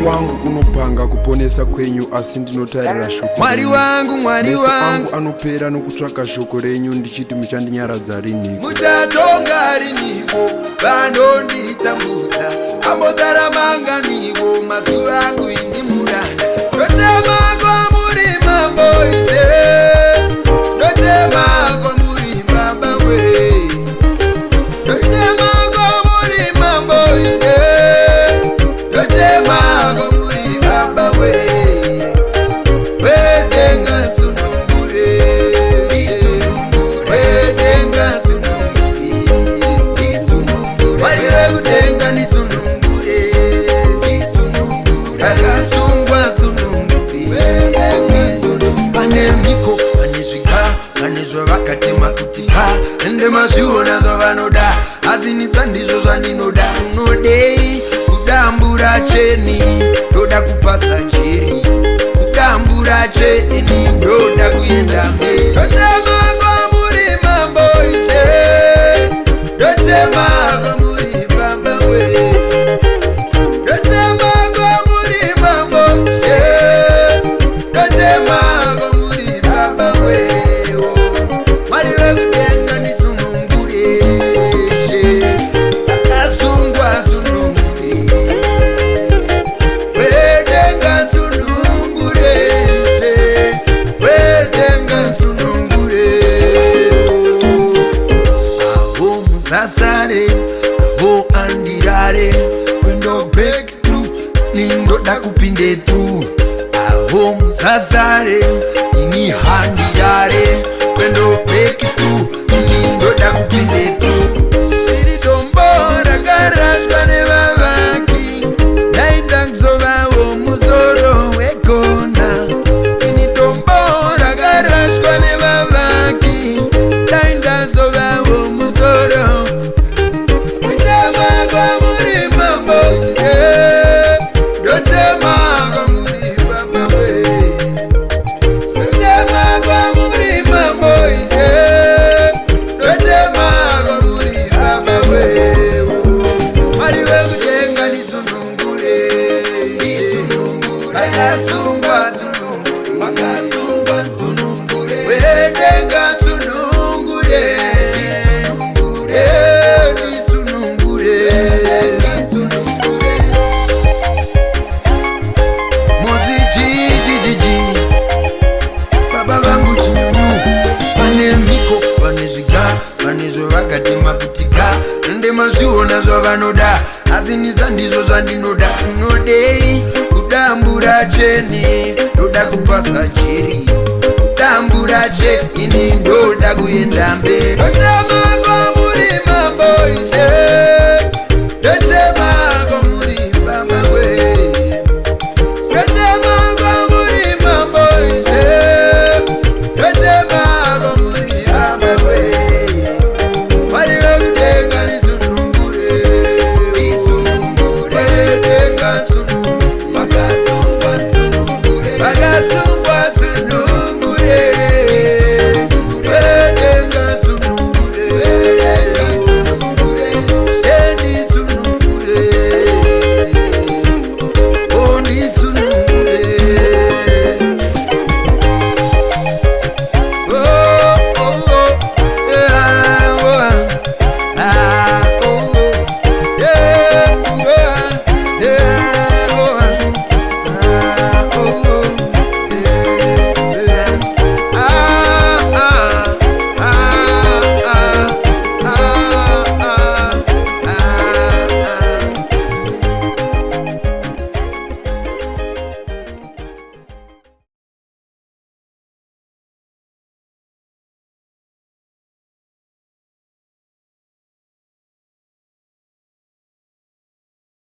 wangu unopanga kuponesa kwenyu asi ndinotarira shoko. Mwari wangu, Mwari wangu anopera nokutsvaka shoko renyu ndichiti muchandinyaradza riniko. Muchatonga riniko vanonditambudza ambozara manga nivo mazuva angu ini muranda ndotema kwamuri mambo ise ndotema kwamuri baba we ndotema kwamuri mambo ise ndotema kwamuri baba we wedenga sunungure wedenga sunungure waliwe kudenga ni sunungure akasungwa sunungure pane miko pane zviga pane zvavakatema kuti ha ende mazviona zvavanoda azinisa ndizvo zvandinoda unodei kudambura cheni ndoda kupasa njeri kudambura cheni ndoda kuenda mberi ndotema kwamuri mambo ise ndotema kwamuri baba we ndotema kwamuri mambo ise ndotema kwamuri baba we Mwari wekudenga ndisunungure akasungwa sunungure wedenga sunungure wedenga sunungure aho musasare aho andirare kwendo breakthrough nindoda kupinde through aho musasare ini handirare kwendo breakthrough nindoda kupinde through iri tombo rakarashwa nevavaki nainda kuzovawo musoro wegona ini tombo rakarashwa nevavaki nainda kuzovawo musoro ndotema kwamuri mambo ndotema kwamuri baba we ndotema kwamuri mambo ndotema kwamuri baba we Mwari wekudenga ndisunungure akasungwa sunungure wedenga sunungure ndisunungure mozi jijijiji baba vangu chinyunyu pane miko pane zviga pane zvavakatema kutika ndemazviona zvavanoda azinisa ndizvo zvandinoda unodei kudambura cheni ndoda kupasa jeri kudambura cheni ndoda kuenda mberi